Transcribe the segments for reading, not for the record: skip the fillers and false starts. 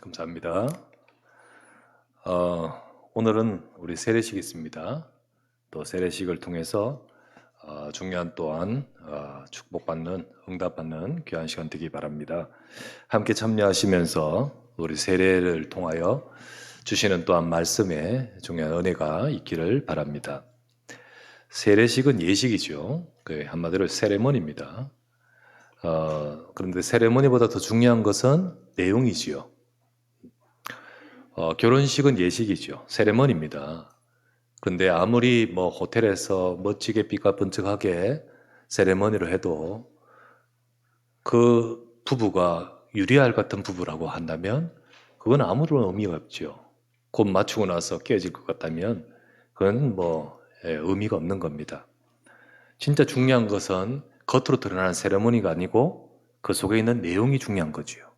감사합니다. 오늘은 우리 세례식이 있습니다. 또 세례식을 통해서 중요한 또한 축복받는, 응답받는 귀한 시간 되기 바랍니다. 함께 참여하시면서 우리 세례를 통하여 주시는 또한 말씀에 중요한 은혜가 있기를 바랍니다. 세례식은 예식이죠. 한마디로 세레머니입니다. 그런데 세레머니보다 더 중요한 것은 내용이지요. 결혼식은 예식이죠. 세레머니입니다. 그런데 아무리 호텔에서 멋지게 삐까번쩍하게 세레머니를 해도 그 부부가 유리알 같은 부부라고 한다면 그건 아무런 의미가 없죠. 곧 맞추고 나서 깨질 것 같다면 그건 의미가 없는 겁니다. 진짜 중요한 것은 겉으로 드러나는 세레머니가 아니고 그 속에 있는 내용이 중요한 거죠.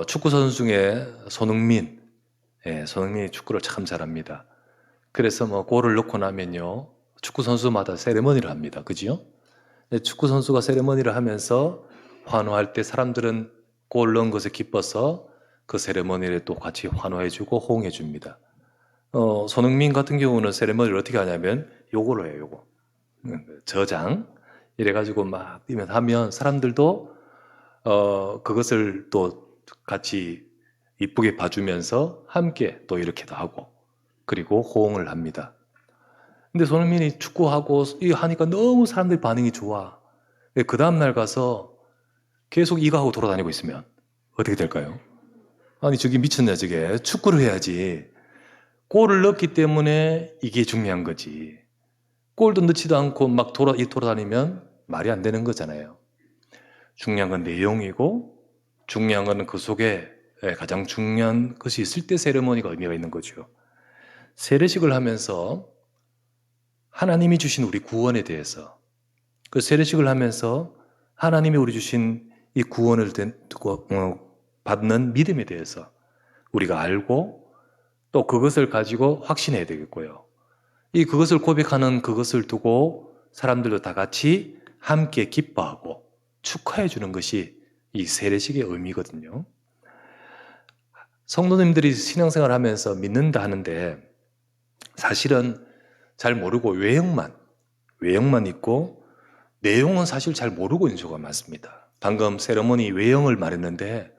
축구 선수 중에 손흥민, 손흥민이 축구를 참 잘합니다. 그래서 골을 넣고 나면요, 축구 선수마다 세레머니를 합니다. 그죠? 축구 선수가 세레머니를 하면서 환호할 때 사람들은 골 넣은 것에 기뻐서 그 세레머니를 또 같이 환호해주고 호응해줍니다. 손흥민 같은 경우는 세레머니를 어떻게 하냐면 요걸로 해요, 요거. 저장. 이래가지고 막 뛰면서 하면 사람들도 그것을 또 같이 이쁘게 봐주면서 함께 또 이렇게도 하고 그리고 호응을 합니다. 근데 손흥민이 축구하고 이거 하니까 너무 사람들 반응이 좋아. 그 다음날 가서 계속 이거 하고 돌아다니고 있으면 어떻게 될까요? 아니 저기 미쳤냐 저게. 축구를 해야지. 골을 넣기 때문에 이게 중요한 거지. 골도 넣지도 않고 막 돌아다니면 말이 안 되는 거잖아요. 중요한 건 내용이고 중요한 건 그 속에 가장 중요한 것이 있을 때 세레머니가 의미가 있는 거죠. 세례식을 하면서 하나님이 주신 우리 구원에 대해서, 그 세례식을 하면서 하나님이 우리 주신 이 구원을 받는 믿음에 대해서 우리가 알고 또 그것을 가지고 확신해야 되겠고요. 그것을 고백하는 그것을 두고 사람들도 다 같이 함께 기뻐하고 축하해 주는 것이 이 세례식의 의미거든요. 성도님들이 신앙생활 하면서 믿는다 하는데 사실은 잘 모르고 외형만 있고 내용은 사실 잘 모르고 있는 경우가 많습니다. 방금 세레머니 외형을 말했는데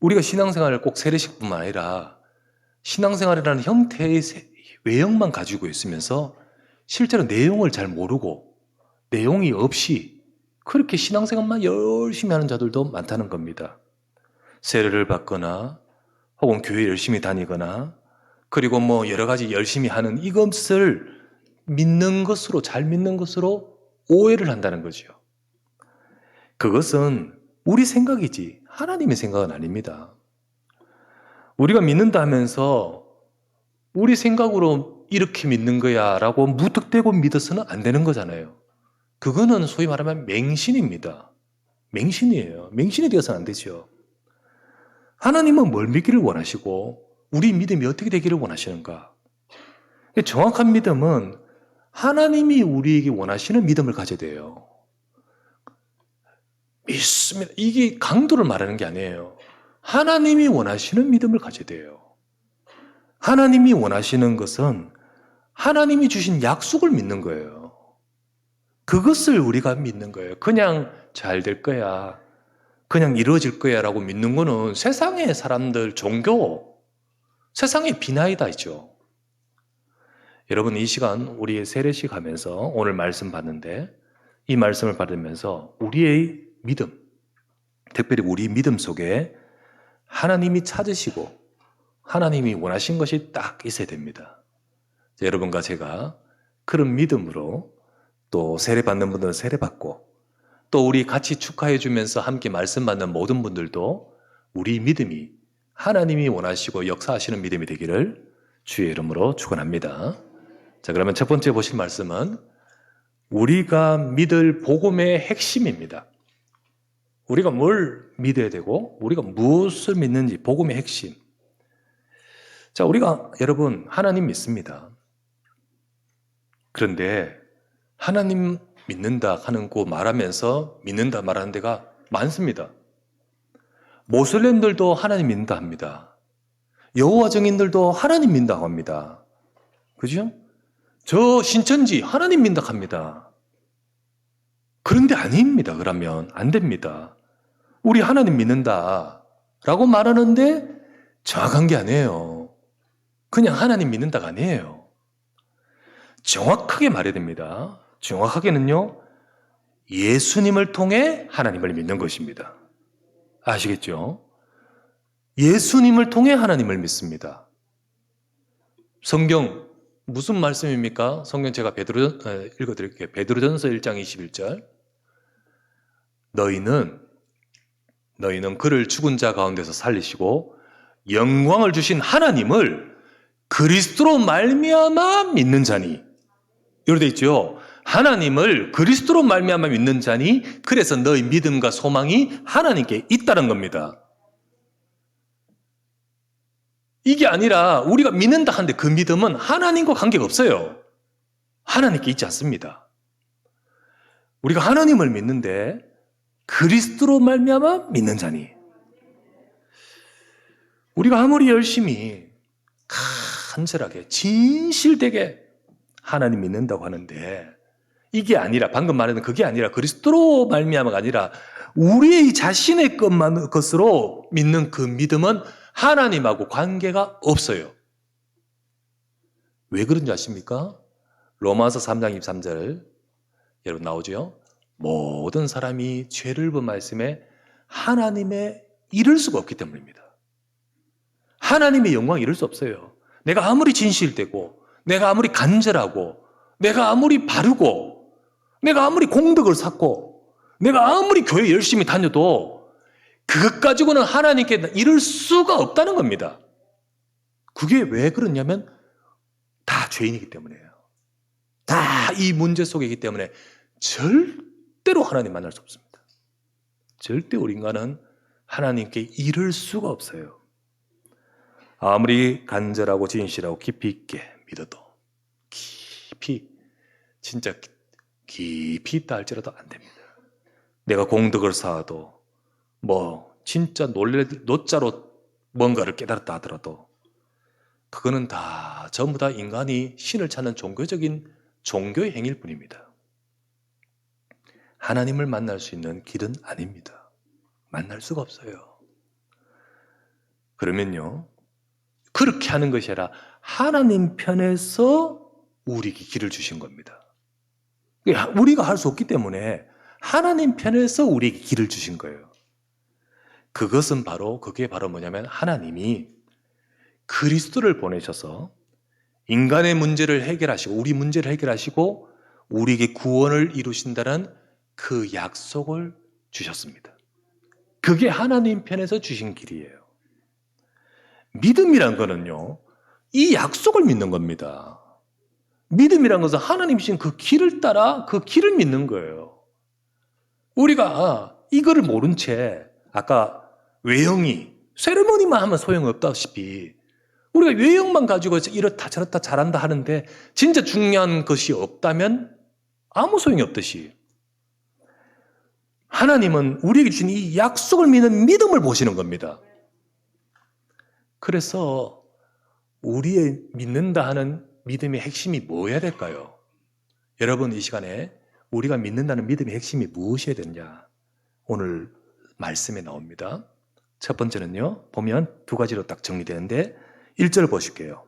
우리가 신앙생활을 꼭 세례식뿐만 아니라 신앙생활이라는 형태의 외형만 가지고 있으면서 실제로 내용을 잘 모르고 내용이 없이 그렇게 신앙생활만 열심히 하는 자들도 많다는 겁니다. 세례를 받거나 혹은 교회 열심히 다니거나 그리고 여러 가지 열심히 하는 이것을 잘 믿는 것으로 오해를 한다는 거죠. 그것은 우리 생각이지 하나님의 생각은 아닙니다. 우리가 믿는다 하면서 우리 생각으로 이렇게 믿는 거야 라고 무턱대고 믿어서는 안 되는 거잖아요. 그거는 소위 말하면 맹신입니다. 맹신이에요. 맹신이 되어서는 안 되죠. 하나님은 뭘 믿기를 원하시고 우리 믿음이 어떻게 되기를 원하시는가? 정확한 믿음은 하나님이 우리에게 원하시는 믿음을 가져야 돼요. 믿습니다. 이게 강도를 말하는 게 아니에요. 하나님이 원하시는 믿음을 가져야 돼요. 하나님이 원하시는 것은 하나님이 주신 약속을 믿는 거예요. 그것을 우리가 믿는 거예요. 그냥 잘 될 거야. 그냥 이루어질 거야 라고 믿는 거는 세상의 사람들, 종교, 세상의 비나이다죠. 여러분 이 시간 우리의 세례식 하면서 오늘 말씀 받는데 이 말씀을 받으면서 우리의 믿음, 특별히 우리 믿음 속에 하나님이 찾으시고 하나님이 원하신 것이 딱 있어야 됩니다. 여러분과 제가 그런 믿음으로 또 세례받는 분들은 세례받고 또 우리 같이 축하해 주면서 함께 말씀 받는 모든 분들도 우리 믿음이 하나님이 원하시고 역사하시는 믿음이 되기를 주의 이름으로 축원합니다. 자, 그러면 첫 번째 보실 말씀은 우리가 믿을 복음의 핵심입니다. 우리가 뭘 믿어야 되고 우리가 무엇을 믿는지 복음의 핵심. 자, 우리가 여러분 하나님 믿습니다. 그런데 하나님 믿는다 하는 거 말하면서 믿는다 말하는 데가 많습니다. 모슬렘들도 하나님 믿는다 합니다. 여호와 증인들도 하나님 믿는다고 합니다. 그죠? 저 신천지 하나님 믿는다 합니다. 그런데 아닙니다. 그러면 안 됩니다. 우리 하나님 믿는다 라고 말하는데 정확한 게 아니에요. 그냥 하나님 믿는다가 아니에요. 정확하게 말해야 됩니다. 정확하게는요, 예수님을 통해 하나님을 믿는 것입니다. 아시겠죠? 예수님을 통해 하나님을 믿습니다. 성경 무슨 말씀입니까? 성경 제가 읽어드릴게요. 베드로전서 1장 21절. 너희는 그를 죽은 자 가운데서 살리시고 영광을 주신 하나님을 그리스도로 말미암아 믿는 자니. 이렇게 돼 있죠. 하나님을 그리스도로 말미암아 믿는 자니, 그래서 너희 믿음과 소망이 하나님께 있다는 겁니다. 이게 아니라 우리가 믿는다 하는데 그 믿음은 하나님과 관계가 없어요. 하나님께 있지 않습니다. 우리가 하나님을 믿는데 그리스도로 말미암아 믿는 자니. 우리가 아무리 열심히 간절하게 진실되게 하나님 믿는다고 하는데 이게 아니라, 방금 말하는 그게 아니라 그리스도로 말미암아가 아니라 우리의 자신의 것으로 믿는 그 믿음은 하나님하고 관계가 없어요. 왜 그런지 아십니까? 로마서 3장 23절 여러분 나오죠? 모든 사람이 죄를 범하였음에 하나님에 이를 수가 없기 때문입니다. 하나님의 영광에 이를 수 없어요. 내가 아무리 진실되고, 내가 아무리 간절하고, 내가 아무리 바르고, 내가 아무리 공덕을 쌓고, 내가 아무리 교회 열심히 다녀도 그것 가지고는 하나님께 이를 수가 없다는 겁니다. 그게 왜 그러냐면 다 죄인이기 때문이에요. 다 이 문제 속에 있기 때문에 절대로 하나님 만날 수 없습니다. 절대 우리 인간은 하나님께 이를 수가 없어요. 아무리 간절하고 진실하고 깊이 있게 믿어도, 진짜 깊이 있다 할지라도 안 됩니다. 내가 공덕을 쌓아도, 진짜 노자로 뭔가를 깨달았다 하더라도 그거는 다 전부 다 인간이 신을 찾는 종교적인 종교의 행위일 뿐입니다. 하나님을 만날 수 있는 길은 아닙니다. 만날 수가 없어요. 그러면요, 그렇게 하는 것이 아니라 하나님 편에서 우리에게 길을 주신 겁니다. 우리가 할 수 없기 때문에 하나님 편에서 우리에게 길을 주신 거예요. 그게 바로 뭐냐면 하나님이 그리스도를 보내셔서 인간의 문제를 해결하시고, 우리 문제를 해결하시고 우리에게 구원을 이루신다는 그 약속을 주셨습니다. 그게 하나님 편에서 주신 길이에요. 믿음이란 거는요, 이 약속을 믿는 겁니다. 믿음이란 것은 하나님 주신 그 길을 따라 그 길을 믿는 거예요. 우리가 이거를 모른 채 아까 외형이 세레머니만 하면 소용없다시피 우리가 외형만 가지고 이렇다 저렇다 잘한다 하는데 진짜 중요한 것이 없다면 아무 소용이 없듯이 하나님은 우리에게 주신 이 약속을 믿는 믿음을 보시는 겁니다. 그래서 우리의 믿는다 하는 믿음의 핵심이 뭐여야 될까요? 여러분, 이 시간에 우리가 믿는다는 믿음의 핵심이 무엇이어야 되느냐? 오늘 말씀에 나옵니다. 첫 번째는요, 보면 두 가지로 딱 정리되는데 1절 보실게요.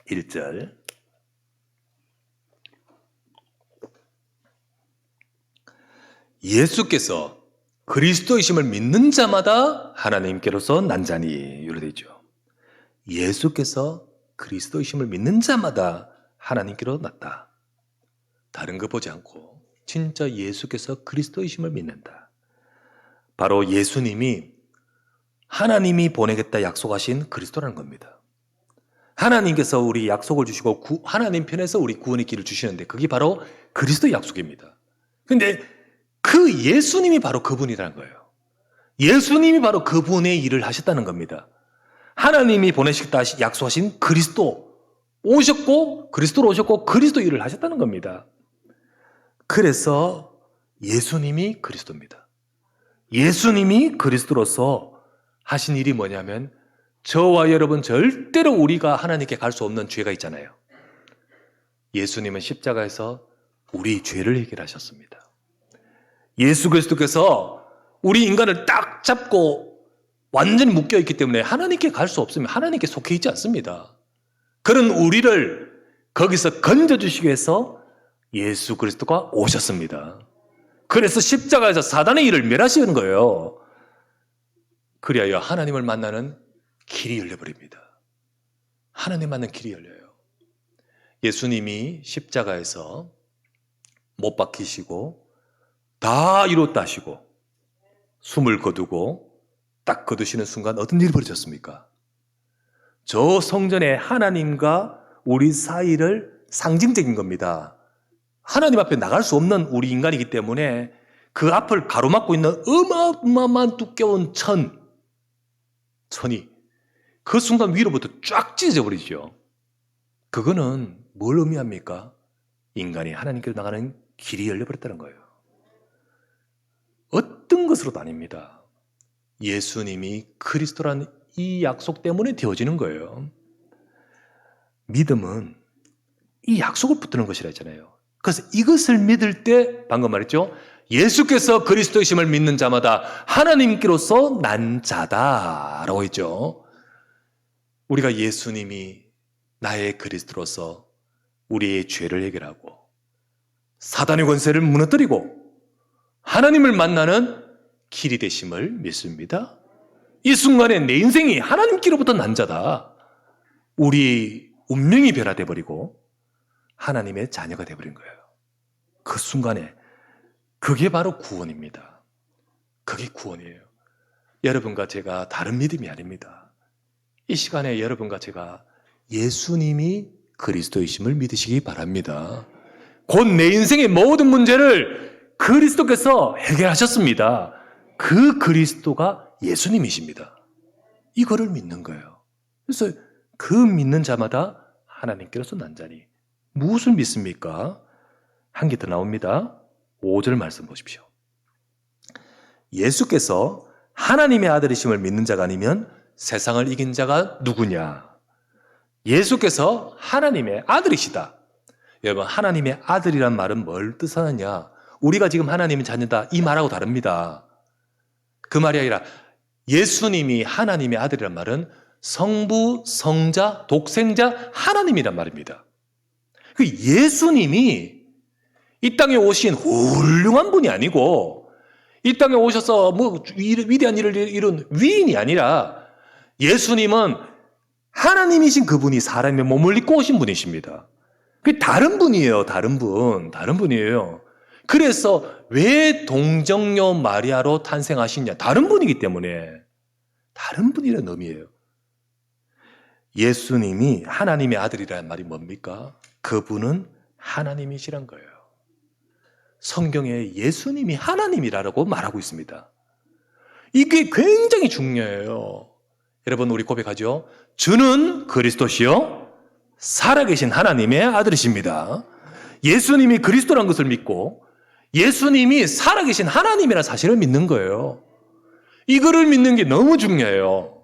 1절. 예수께서 그리스도이심을 믿는 자마다 하나님께로서 난 자니, 이렇게 되어 있죠. 예수께서 그리스도이심을 믿는 자마다 하나님께로 났다. 다른 거 보지 않고 진짜 예수께서 그리스도이심을 믿는다. 바로 예수님이 하나님이 보내겠다 약속하신 그리스도라는 겁니다. 하나님께서 우리 약속을 주시고 하나님 편에서 우리 구원의 길을 주시는데 그게 바로 그리스도의 약속입니다. 그런데 그 예수님이 바로 그분이라는 거예요. 예수님이 바로 그분의 일을 하셨다는 겁니다. 하나님이 보내시겠다 약속하신 그리스도 오셨고, 그리스도로 오셨고 그리스도 일을 하셨다는 겁니다. 그래서 예수님이 그리스도입니다. 예수님이 그리스도로서 하신 일이 뭐냐면 저와 여러분 절대로 우리가 하나님께 갈 수 없는 죄가 있잖아요. 예수님은 십자가에서 우리 죄를 해결하셨습니다. 예수 그리스도께서 우리 인간을 딱 잡고 완전히 묶여있기 때문에 하나님께 갈 수 없으면 하나님께 속해 있지 않습니다. 그런 우리를 거기서 건져주시기 위해서 예수 그리스도가 오셨습니다. 그래서 십자가에서 사단의 일을 멸하시는 거예요. 그리하여 하나님을 만나는 길이 열려버립니다. 하나님 만나는 길이 열려요. 예수님이 십자가에서 못 박히시고 다 이뤘다 하시고 숨을 거두고 딱 거두시는 순간 어떤 일이 벌어졌습니까? 저 성전에 하나님과 우리 사이를 상징적인 겁니다. 하나님 앞에 나갈 수 없는 우리 인간이기 때문에 그 앞을 가로막고 있는 어마어마한 두꺼운 천이 그 순간 위로부터 쫙 찢어져 버리죠. 그거는 뭘 의미합니까? 인간이 하나님께로 나가는 길이 열려버렸다는 거예요. 어떤 것으로도 아닙니다. 예수님이 그리스도라는 이 약속 때문에 되어지는 거예요. 믿음은 이 약속을 붙드는 것이라 했잖아요. 그래서 이것을 믿을 때 방금 말했죠. 예수께서 그리스도이심을 믿는 자마다 하나님께로서 난 자다라고 했죠. 우리가 예수님이 나의 그리스도로서 우리의 죄를 해결하고 사단의 권세를 무너뜨리고 하나님을 만나는 길이 되심을 믿습니다. 이 순간에 내 인생이 하나님께로부터 난 자다. 우리 운명이 변화돼 버리고 하나님의 자녀가 되어버린 거예요. 그 순간에 그게 바로 구원입니다. 그게 구원이에요. 여러분과 제가 다른 믿음이 아닙니다. 이 시간에 여러분과 제가 예수님이 그리스도이심을 믿으시기 바랍니다. 곧 내 인생의 모든 문제를 그리스도께서 해결하셨습니다. 그 그리스도가 예수님이십니다. 이거를 믿는 거예요. 그래서 그 믿는 자마다 하나님께로서 난 자니 무엇을 믿습니까? 한 개 더 나옵니다. 5절 말씀 보십시오. 예수께서 하나님의 아들이심을 믿는 자가 아니면 세상을 이긴 자가 누구냐? 예수께서 하나님의 아들이시다. 여러분, 하나님의 아들이란 말은 뭘 뜻하느냐? 우리가 지금 하나님의 자녀다 이 말하고 다릅니다. 그 말이 아니라 예수님이 하나님의 아들이란 말은 성부, 성자, 독생자 하나님이란 말입니다. 그 예수님이 이 땅에 오신 훌륭한 분이 아니고 이 땅에 오셔서 뭐 위대한 일을 이룬 위인이 아니라 예수님은 하나님이신 그분이 사람의 몸을 입고 오신 분이십니다. 그 다른 분이에요. 다른 분이에요. 그래서 왜 동정녀 마리아로 탄생하시냐? 다른 분이기 때문에 다른 분이라는 의미예요. 예수님이 하나님의 아들이라는 말이 뭡니까? 그분은 하나님이시란 거예요. 성경에 예수님이 하나님이라고 말하고 있습니다. 이게 굉장히 중요해요. 여러분, 우리 고백하죠. 주는 그리스도시요 살아계신 하나님의 아들이십니다. 예수님이 그리스도란 것을 믿고 예수님이 살아계신 하나님이라는 사실을 믿는 거예요. 이거를 믿는 게 너무 중요해요.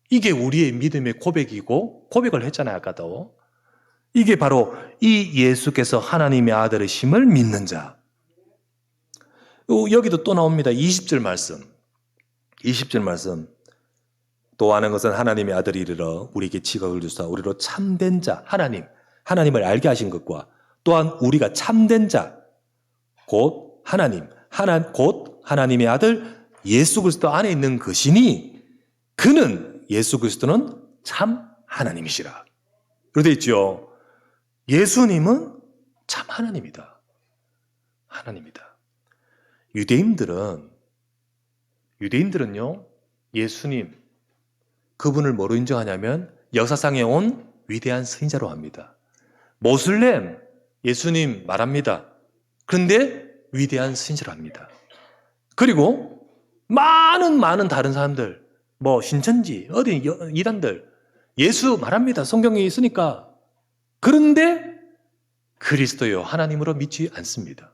이게 우리의 믿음의 고백이고 고백을 했잖아요. 아까도. 이게 바로 이 예수께서 하나님의 아들이심을 믿는 자. 여기도 또 나옵니다. 20절 말씀. 20절 말씀. 또 아는 것은 하나님의 아들이 이르러 우리에게 지각을 주사 우리로 참된 자, 하나님을 알게 하신 것과 또한 우리가 참된 자, 곧 곧 하나님의 아들 예수 그리스도 안에 있는 것이니 그는 예수 그리스도는 참 하나님이시라. 그렇게 있죠. 예수님은 참 하나님이다. 하나님이다. 유대인들은요, 예수님, 그분을 뭐로 인정하냐면 역사상에 온 위대한 선지자로 합니다. 모슬렘, 예수님 말합니다. 그런데 위대한 선지자로 합니다. 그리고 많은 다른 사람들, 뭐 신천지, 어디 이단들, 예수 말합니다. 성경에 있으니까. 그런데 그리스도요 하나님으로 믿지 않습니다.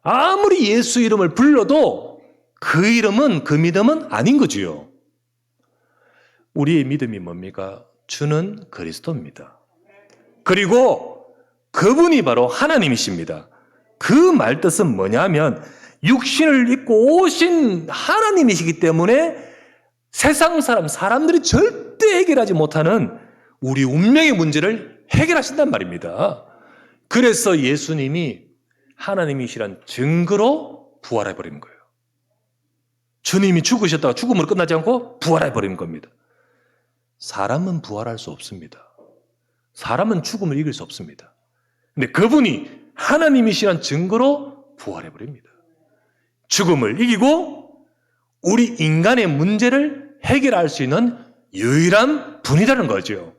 아무리 예수 이름을 불러도 그 이름은, 그 믿음은 아닌 거지요. 우리의 믿음이 뭡니까? 주는 그리스도입니다. 그리고 그분이 바로 하나님이십니다. 그 말뜻은 뭐냐면 육신을 입고 오신 하나님이시기 때문에 세상 사람들이 절대 해결하지 못하는 우리 운명의 문제를 해결하신단 말입니다. 그래서 예수님이 하나님이시란 증거로 부활해버린 거예요. 주님이 죽으셨다가 죽음으로 끝나지 않고 부활해버린 겁니다. 사람은 부활할 수 없습니다. 사람은 죽음을 이길 수 없습니다. 근데 그분이 하나님이시란 증거로 부활해버립니다. 죽음을 이기고 우리 인간의 문제를 해결할 수 있는 유일한 분이라는 거죠.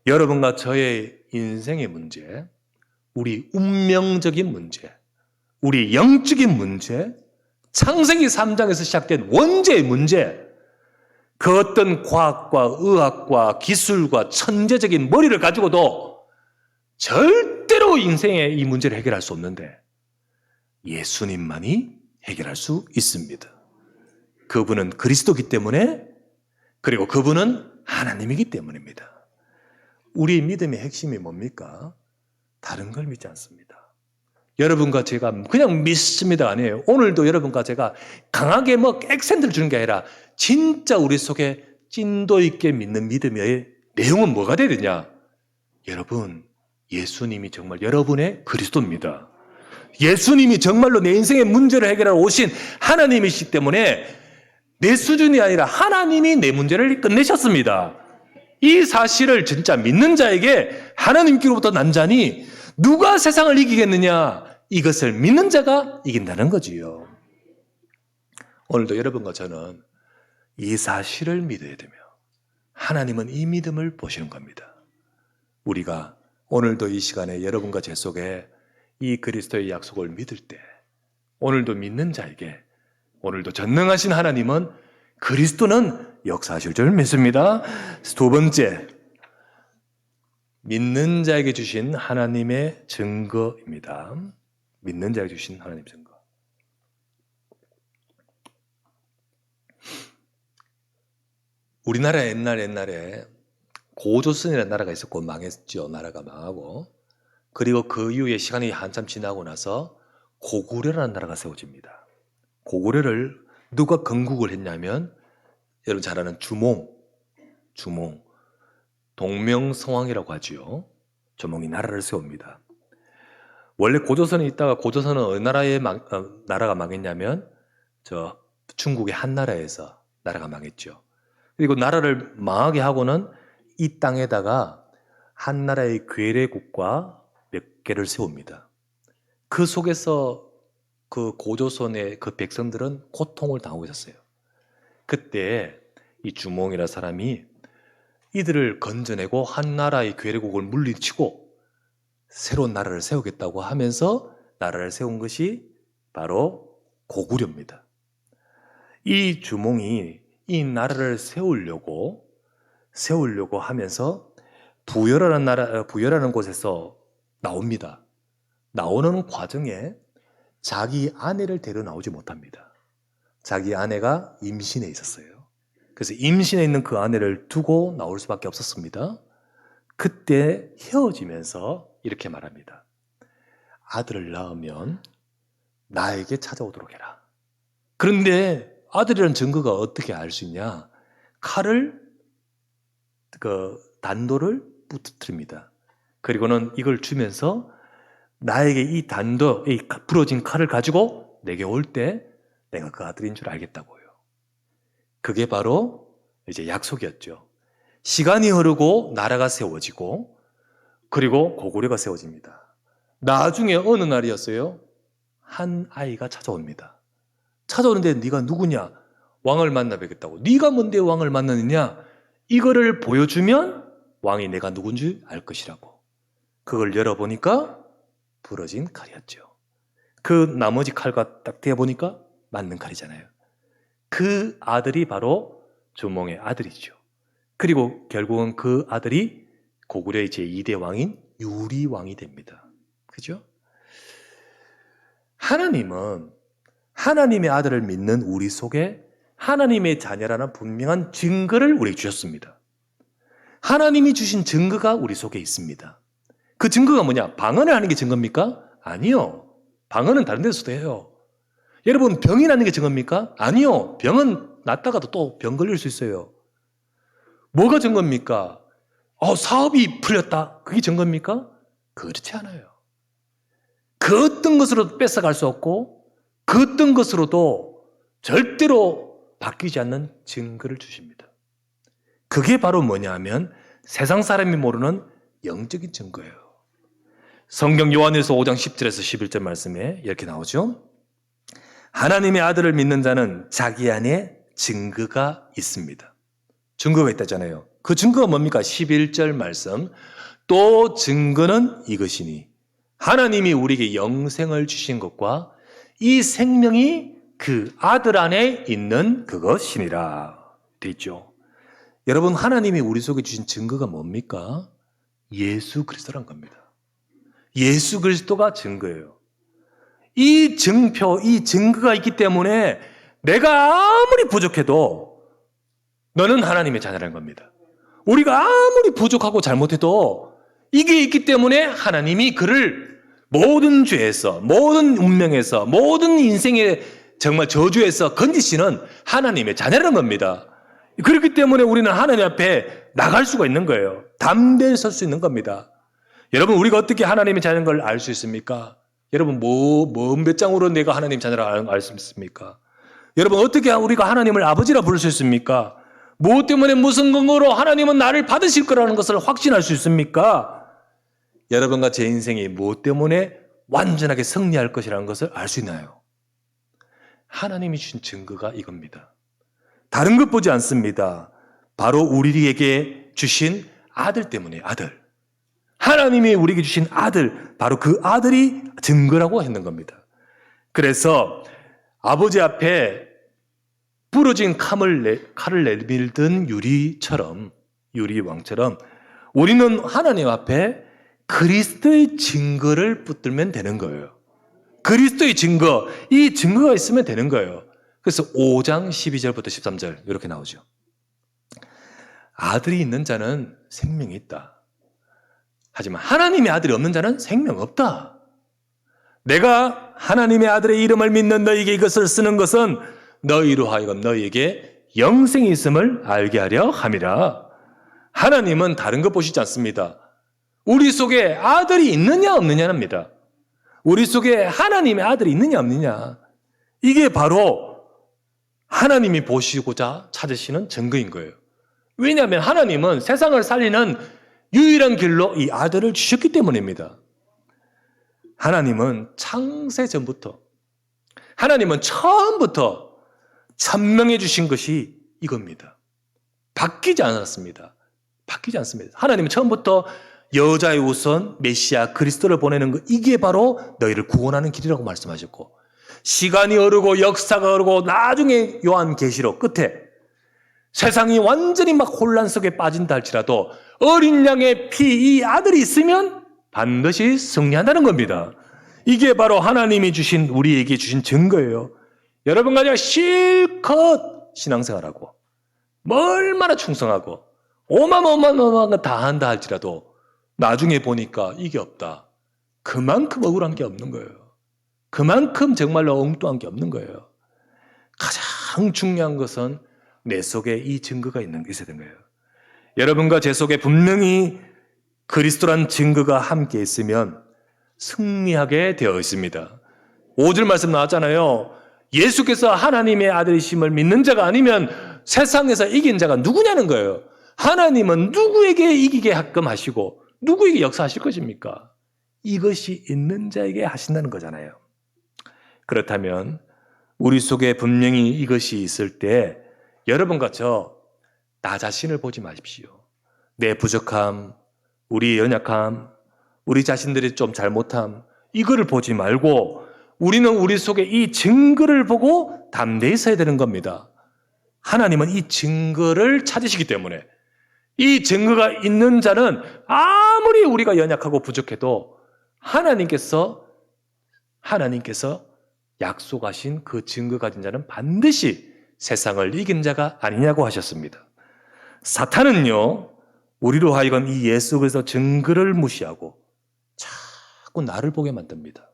여러분과 저의 인생의 문제, 우리 운명적인 문제, 우리 영적인 문제, 창세기 3장에서 시작된 원죄의 문제, 그 어떤 과학과 의학과 기술과 천재적인 머리를 가지고도 절대로 인생의 이 문제를 해결할 수 없는데 예수님만이 해결할 수 있습니다. 그분은 그리스도이기 때문에, 그리고 그분은 하나님이기 때문입니다. 우리 믿음의 핵심이 뭡니까? 다른 걸 믿지 않습니다. 여러분과 제가 그냥 믿습니다 아니에요. 오늘도 여러분과 제가 강하게 액센트를 주는 게 아니라 진짜 우리 속에 찐도 있게 믿는 믿음의 내용은 뭐가 돼야 되냐? 여러분, 예수님이 정말 여러분의 그리스도입니다. 예수님이 정말로 내 인생의 문제를 해결하러 오신 하나님이시기 때문에 내 수준이 아니라 하나님이 내 문제를 끝내셨습니다. 이 사실을 진짜 믿는 자에게 하나님께로부터 난 자니 누가 세상을 이기겠느냐? 이것을 믿는 자가 이긴다는 거지요. 오늘도 여러분과 저는 이 사실을 믿어야 되며 하나님은 이 믿음을 보시는 겁니다. 우리가 오늘도 이 시간에 여러분과 제 속에 이 그리스도의 약속을 믿을 때 오늘도 믿는 자에게 오늘도 전능하신 하나님은 그리스도는 역사하실 줄 믿습니다. 두 번째, 믿는 자에게 주신 하나님의 증거입니다. 믿는 자에게 주신 하나님의 증거. 우리나라 옛날에 고조선이라는 나라가 있었고 망했죠. 나라가 망하고. 그리고 그 이후에 시간이 한참 지나고 나서 고구려라는 나라가 세워집니다. 고구려를 누가 건국을 했냐면 여러분 잘 아는 주몽, 동명성왕이라고 하지요. 주몽이 나라를 세웁니다. 원래 고조선에 있다가 고조선은 어느 나라가 망했냐면 저 중국의 한나라에서 나라가 망했죠. 그리고 나라를 망하게 하고는 이 땅에다가 한나라의 괴뢰국가 몇 개를 세웁니다. 그 속에서 그 고조선의 그 백성들은 고통을 당하고 있었어요. 그때 이 주몽이라는 사람이 이들을 건져내고 한나라의 괴뢰국을 물리치고 새로운 나라를 세우겠다고 하면서 나라를 세운 것이 바로 고구려입니다. 이 주몽이 이 나라를 세우려고 하면서 부여라는 곳에서 나옵니다. 나오는 과정에 자기 아내를 데려 나오지 못합니다. 자기 아내가 임신해 있었어요. 그래서 임신해 있는 그 아내를 두고 나올 수밖에 없었습니다. 그때 헤어지면서 이렇게 말합니다. 아들을 낳으면 나에게 찾아오도록 해라. 그런데 아들이라는 증거가 어떻게 알 수 있냐? 단도를 부러뜨립니다. 그리고는 이걸 주면서 나에게 이 부러진 칼을 가지고 내게 올 때 내가 그 아들인 줄 알겠다고요. 그게 바로 이제 약속이었죠. 시간이 흐르고 나라가 세워지고 그리고 고구려가 세워집니다. 나중에 어느 날이었어요? 한 아이가 찾아옵니다. 찾아오는데 네가 누구냐? 왕을 만나 뵙겠다고. 네가 뭔데 왕을 만나느냐? 이거를 보여주면 왕이 내가 누군지 알 것이라고. 그걸 열어보니까 부러진 칼이었죠. 그 나머지 칼과 딱 대보니까 맞는 칼이잖아요. 그 아들이 바로 주몽의 아들이죠. 그리고 결국은 그 아들이 고구려의 제2대 왕인 유리왕이 됩니다. 그죠? 하나님은 하나님의 아들을 믿는 우리 속에 하나님의 자녀라는 분명한 증거를 우리에게 주셨습니다. 하나님이 주신 증거가 우리 속에 있습니다. 그 증거가 뭐냐? 방언을 하는 게 증거입니까? 아니요. 방언은 다른 데서도 해요. 여러분, 병이 나는 게 증거입니까? 아니요. 병은 낫다가도 또 병 걸릴 수 있어요. 뭐가 증거입니까? 사업이 풀렸다. 그게 증거입니까? 그렇지 않아요. 그 어떤 것으로도 뺏어갈 수 없고 그 어떤 것으로도 절대로 바뀌지 않는 증거를 주십니다. 그게 바로 뭐냐 하면 세상 사람이 모르는 영적인 증거예요. 성경 요한일서 5장 10절에서 11절 말씀에 이렇게 나오죠. 하나님의 아들을 믿는 자는 자기 안에 증거가 있습니다. 증거가 있다잖아요. 그 증거가 뭡니까? 11절 말씀. 또 증거는 이것이니 하나님이 우리에게 영생을 주신 것과 이 생명이 그 아들 안에 있는 그것이니라 되어 있죠. 여러분, 하나님이 우리 속에 주신 증거가 뭡니까? 예수 그리스도란 겁니다. 예수 그리스도가 증거예요. 이 증표, 이 증거가 있기 때문에 내가 아무리 부족해도 너는 하나님의 자녀라는 겁니다. 우리가 아무리 부족하고 잘못해도 이게 있기 때문에 하나님이 그를 모든 죄에서, 모든 운명에서, 모든 인생의 정말 저주에서 건지시는 하나님의 자녀라는 겁니다. 그렇기 때문에 우리는 하나님 앞에 나갈 수가 있는 거예요. 담대히 설 수 있는 겁니다. 여러분, 우리가 어떻게 하나님의 자녀인 걸 알 수 있습니까? 여러분, 몇 장으로 내가 하나님 자녀라 알 수 있습니까? 여러분, 어떻게 우리가 하나님을 아버지라 부를 수 있습니까? 무엇 때문에 무슨 근거로 하나님은 나를 받으실 거라는 것을 확신할 수 있습니까? 여러분과 제 인생이 무엇 때문에 완전하게 승리할 것이라는 것을 알 수 있나요? 하나님이 주신 증거가 이겁니다. 다른 것 보지 않습니다. 바로 우리에게 주신 아들 때문에 아들. 하나님이 우리에게 주신 아들, 바로 그 아들이 증거라고 했는 겁니다. 그래서 아버지 앞에 부러진 칼을 내밀던 유리왕처럼 우리는 하나님 앞에 그리스도의 증거를 붙들면 되는 거예요. 그리스도의 증거, 이 증거가 있으면 되는 거예요. 그래서 5장 12절부터 13절 이렇게 나오죠. 아들이 있는 자는 생명이 있다. 하지만 하나님의 아들이 없는 자는 생명 없다. 내가 하나님의 아들의 이름을 믿는 너희에게 이것을 쓰는 것은 너희로 하여금 너희에게 영생이 있음을 알게 하려 함이라. 하나님은 다른 것 보시지 않습니다. 우리 속에 아들이 있느냐 없느냐입니다. 우리 속에 하나님의 아들이 있느냐 없느냐. 이게 바로 하나님이 보시고자 찾으시는 증거인 거예요. 왜냐하면 하나님은 세상을 살리는 유일한 길로 이 아들을 주셨기 때문입니다. 하나님은 창세 전부터, 하나님은 처음부터 천명해 주신 것이 이겁니다. 바뀌지 않았습니다. 바뀌지 않습니다. 하나님은 처음부터 여자의 우선 메시아 그리스도를 보내는 것, 이게 바로 너희를 구원하는 길이라고 말씀하셨고, 시간이 흐르고 역사가 흐르고 나중에 요한계시록 끝에 세상이 완전히 막 혼란 속에 빠진다 할지라도 어린 양의 피, 이 아들이 있으면 반드시 승리한다는 겁니다. 이게 바로 하나님이 주신, 우리에게 주신 증거예요. 여러분과 실컷 신앙생활하고 얼마나 충성하고 어마어마한 거 다 한다 할지라도 나중에 보니까 이게 없다. 그만큼 억울한 게 없는 거예요. 그만큼 정말로 엉뚱한 게 없는 거예요. 가장 중요한 것은 내 속에 이 증거가 있어야 되는 거예요. 여러분과 제 속에 분명히 그리스도란 증거가 함께 있으면 승리하게 되어 있습니다. 5절 말씀 나왔잖아요. 예수께서 하나님의 아들이심을 믿는 자가 아니면 세상에서 이긴 자가 누구냐는 거예요. 하나님은 누구에게 이기게 하끔 하시고 누구에게 역사하실 것입니까? 이것이 있는 자에게 하신다는 거잖아요. 그렇다면 우리 속에 분명히 이것이 있을 때 여러분과 나 자신을 보지 마십시오. 내 부족함, 우리의 연약함, 우리 자신들이 좀 잘못함, 이거를 보지 말고 우리는 우리 속에 이 증거를 보고 담대히 서야 되는 겁니다. 하나님은 이 증거를 찾으시기 때문에 이 증거가 있는 자는 아무리 우리가 연약하고 부족해도 하나님께서 약속하신 그 증거 가진 자는 반드시 세상을 이긴 자가 아니냐고 하셨습니다. 사탄은요, 우리로 하여금 이 예수 그리스도 증거를 무시하고 자꾸 나를 보게 만듭니다.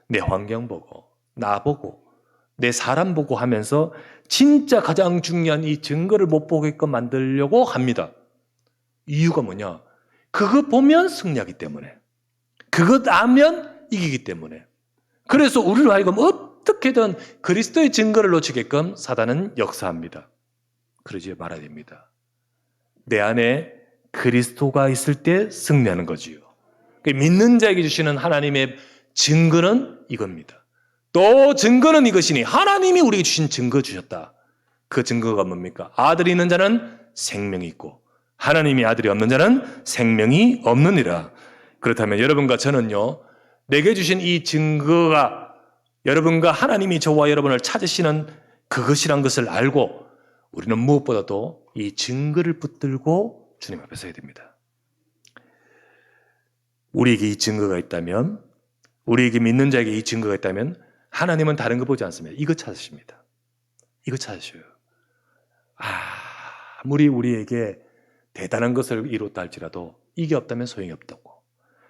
내 환경 보고, 나 보고, 내 사람 보고 하면서 진짜 가장 중요한 이 증거를 못 보게끔 만들려고 합니다. 이유가 뭐냐? 그거 보면 승리하기 때문에, 그것 알면 이기기 때문에. 그래서 우리로 하여금 어떻게든 그리스도의 증거를 놓치게끔 사단은 역사합니다. 그러지 말아야 됩니다. 내 안에 그리스도가 있을 때 승리하는 거지요. 믿는 자에게 주시는 하나님의 증거는 이겁니다. 또 증거는 이것이니 하나님이 우리에게 주신 증거 주셨다. 그 증거가 뭡니까? 아들이 있는 자는 생명이 있고 하나님이 아들이 없는 자는 생명이 없느니라. 그렇다면 여러분과 저는요, 내게 주신 이 증거가 여러분과 하나님이 저와 여러분을 찾으시는 그것이란 것을 알고 우리는 무엇보다도 이 증거를 붙들고 주님 앞에 서야 됩니다. 우리에게 이 증거가 있다면, 우리에게 믿는 자에게 이 증거가 있다면 하나님은 다른 거 보지 않습니다. 이거 찾으십니다. 이거 찾으셔요. 아무리 우리에게 대단한 것을 이뤘다 할지라도 이게 없다면 소용이 없다고.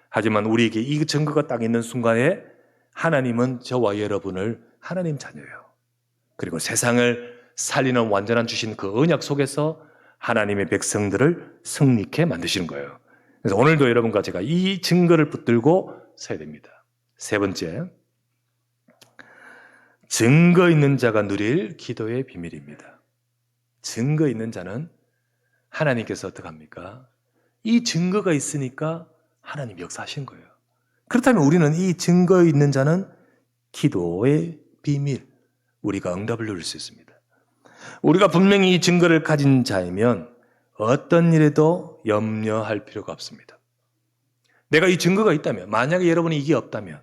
하지만 우리에게 이 증거가 딱 있는 순간에 하나님은 저와 여러분을 하나님 자녀예요. 그리고 세상을 살리는 완전한 주신 그 언약 속에서 하나님의 백성들을 승리케 만드시는 거예요. 그래서 오늘도 여러분과 제가 이 증거를 붙들고 서야 됩니다. 세 번째, 증거 있는 자가 누릴 기도의 비밀입니다. 증거 있는 자는 하나님께서 어떻게 합니까? 이 증거가 있으니까 하나님 역사하신 거예요. 그렇다면 우리는 이 증거 있는 자는 기도의 비밀, 우리가 응답을 누릴 수 있습니다. 우리가 분명히 이 증거를 가진 자이면 어떤 일에도 염려할 필요가 없습니다. 내가 이 증거가 있다면, 만약에 여러분이 이게 없다면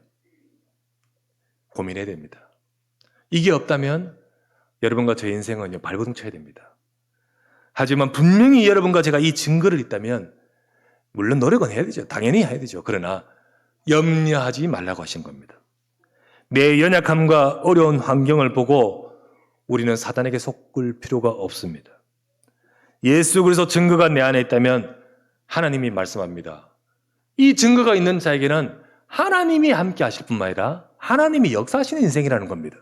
고민해야 됩니다. 이게 없다면 여러분과 제 인생은 발버둥 쳐야 됩니다. 하지만 분명히 여러분과 제가 이 증거를 있다면 물론 노력은 해야 되죠. 당연히 해야 되죠. 그러나 염려하지 말라고 하신 겁니다. 내 연약함과 어려운 환경을 보고 우리는 사단에게 속을 필요가 없습니다. 예수 그리스도 증거가 내 안에 있다면 하나님이 말씀합니다. 이 증거가 있는 자에게는 하나님이 함께 하실 뿐만 아니라 하나님이 역사하시는 인생이라는 겁니다.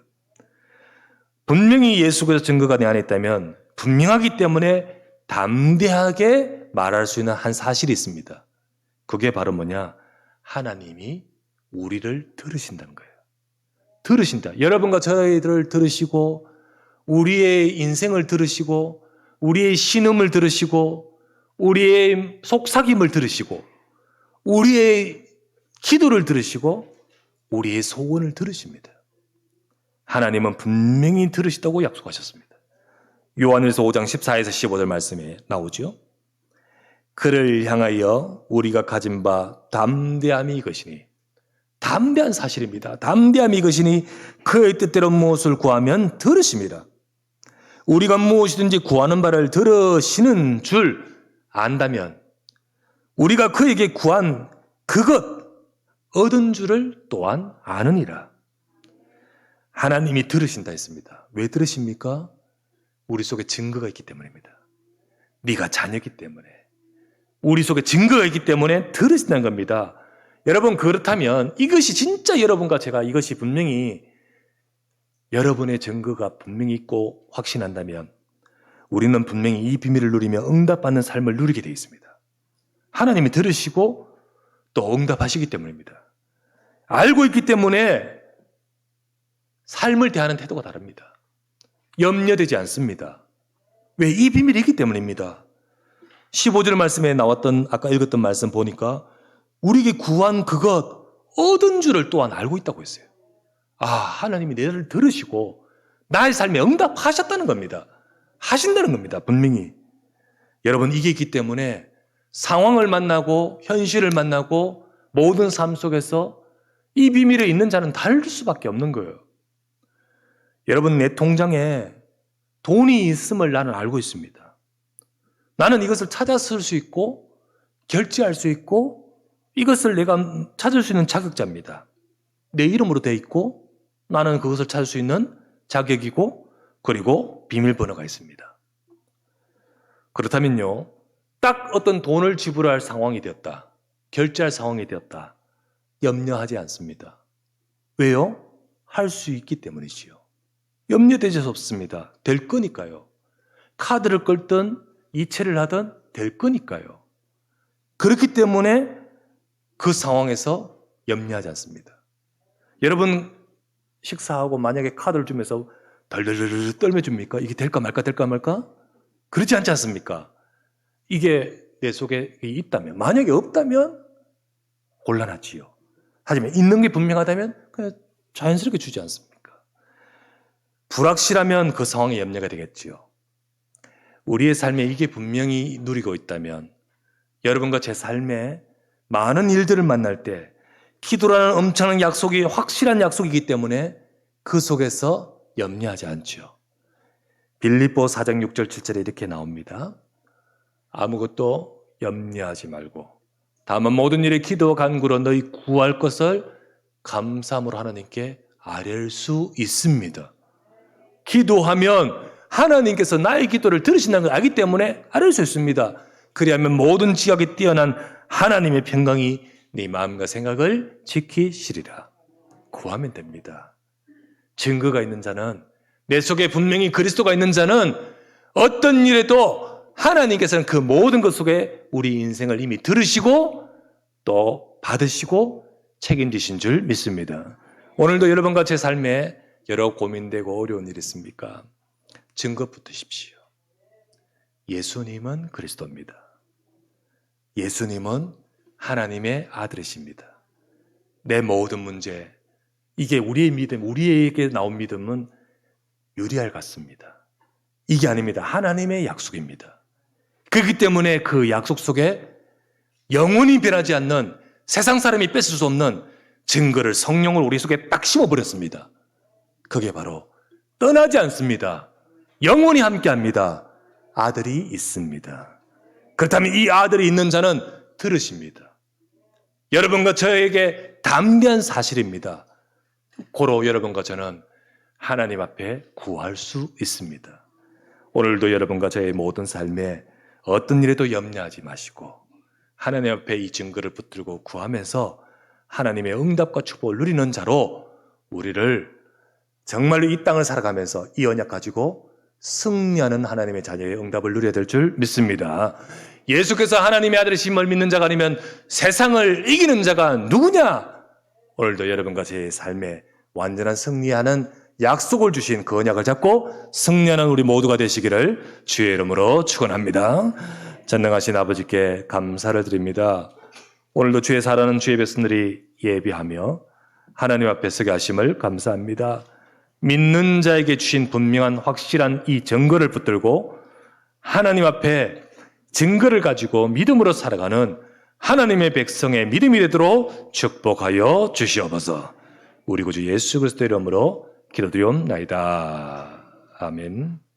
분명히 예수 그리스도 증거가 내 안에 있다면 분명하기 때문에 담대하게 말할 수 있는 한 사실이 있습니다. 그게 바로 뭐냐? 하나님이 우리를 들으신다는 거예요. 들으신다. 여러분과 저희들을 들으시고 우리의 인생을 들으시고 우리의 신음을 들으시고 우리의 속삭임을 들으시고 우리의 기도를 들으시고 우리의 소원을 들으십니다. 하나님은 분명히 들으시다고 약속하셨습니다. 요한일서 5장 14에서 15절 말씀에 나오죠. 그를 향하여 우리가 가진 바 담대함이 이것이니, 담대한 사실입니다. 담대함이 이것이니 그의 뜻대로 무엇을 구하면 들으십니다. 우리가 무엇이든지 구하는 바를 들으시는 줄 안다면 우리가 그에게 구한 그것 얻은 줄을 또한 아느니라. 하나님이 들으신다 했습니다. 왜 들으십니까? 우리 속에 증거가 있기 때문입니다. 네가 자녀이기 때문에, 우리 속에 증거가 있기 때문에 들으신다는 겁니다. 여러분, 그렇다면 이것이 진짜 여러분과 제가 이것이 분명히 여러분의 증거가 분명히 있고 확신한다면 우리는 분명히 이 비밀을 누리며 응답받는 삶을 누리게 되어 있습니다. 하나님이 들으시고 또 응답하시기 때문입니다. 알고 있기 때문에 삶을 대하는 태도가 다릅니다. 염려되지 않습니다. 왜? 이 비밀이 있기 때문입니다. 15절 말씀에 나왔던 아까 읽었던 말씀 보니까 우리에게 구한 그것 얻은 줄을 또한 알고 있다고 했어요. 하나님이 내를 들으시고 나의 삶에 응답하셨다는 겁니다. 하신다는 겁니다. 분명히. 여러분, 이게 있기 때문에 상황을 만나고 현실을 만나고 모든 삶 속에서 이 비밀에 있는 자는 다를 수밖에 없는 거예요. 여러분, 내 통장에 돈이 있음을 나는 알고 있습니다. 나는 이것을 찾아 쓸 수 있고 결제할 수 있고 이것을 내가 찾을 수 있는 자격자입니다. 내 이름으로 되어 있고 나는 그것을 찾을 수 있는 자격이고 그리고 비밀번호가 있습니다. 그렇다면요, 딱 어떤 돈을 지불할 상황이 되었다, 결제할 상황이 되었다, 염려하지 않습니다. 왜요? 할 수 있기 때문이지요. 염려되지 없습니다. 될 거니까요. 카드를 끌든 이체를 하든 될 거니까요. 그렇기 때문에 그 상황에서 염려하지 않습니다. 여러분, 식사하고 만약에 카드를 주면서 덜덜덜 떨며줍니까? 이게 될까 말까 될까 말까? 그렇지 않지 않습니까? 이게 내 속에 있다면, 만약에 없다면 곤란하지요. 하지만 있는 게 분명하다면 그냥 자연스럽게 주지 않습니까? 불확실하면 그 상황에 염려가 되겠지요. 우리의 삶에 이게 분명히 누리고 있다면, 여러분과 제 삶에 많은 일들을 만날 때 기도라는 엄청난 약속이 확실한 약속이기 때문에 그 속에서 염려하지 않죠. 빌립보 4장 6절 7절에 이렇게 나옵니다. 아무것도 염려하지 말고 다만 모든 일에 기도와 간구로 너희 구할 것을 감사함으로 하나님께 아뢰을 수 있습니다. 기도하면 하나님께서 나의 기도를 들으신다는 걸 알기 때문에 아뢰을 수 있습니다. 그리하면 모든 지각이 뛰어난 하나님의 평강이 네 마음과 생각을 지키시리라. 구하면 됩니다. 증거가 있는 자는, 내 속에 분명히 그리스도가 있는 자는 어떤 일에도 하나님께서는 그 모든 것 속에 우리 인생을 이미 들으시고 또 받으시고 책임지신 줄 믿습니다. 오늘도 여러분과 제 삶에 여러 고민되고 어려운 일이 있습니까? 증거 붙으십시오. 예수님은 그리스도입니다. 예수님은 하나님의 아들이십니다. 내 모든 문제, 이게 우리의 믿음, 우리에게 나온 믿음은 유리알 같습니다. 이게 아닙니다. 하나님의 약속입니다. 그렇기 때문에 그 약속 속에 영원히 변하지 않는, 세상 사람이 뺏을 수 없는 증거를, 성령을 우리 속에 딱 심어버렸습니다. 그게 바로 떠나지 않습니다. 영원히 함께합니다. 아들이 있습니다. 그렇다면 이 아들이 있는 자는 들으십니다. 여러분과 저에게 담대한 사실입니다. 고로 여러분과 저는 하나님 앞에 구할 수 있습니다. 오늘도 여러분과 저의 모든 삶에 어떤 일에도 염려하지 마시고 하나님 앞에 이 증거를 붙들고 구하면서 하나님의 응답과 축복을 누리는 자로 우리를 정말로 이 땅을 살아가면서 이 언약 가지고 승리하는 하나님의 자녀의 응답을 누려야 될 줄 믿습니다. 예수께서 하나님의 아들이심을 믿는 자가 아니면 세상을 이기는 자가 누구냐? 오늘도 여러분과 제 삶에 완전한 승리하는 약속을 주신 그 언약을 잡고 승리하는 우리 모두가 되시기를 주의 이름으로 축원합니다. 전능하신 아버지께 감사를 드립니다. 오늘도 주의 사랑하는 주의 백성들이 예비하며 하나님 앞에 서게 하심을 감사합니다. 믿는 자에게 주신 분명한 확실한 이 증거를 붙들고 하나님 앞에 증거를 가지고 믿음으로 살아가는 하나님의 백성의 믿음이 되도록 축복하여 주시옵소서. 우리 구주 예수 그리스도의 이름으로 기도드리옵나이다. 아멘.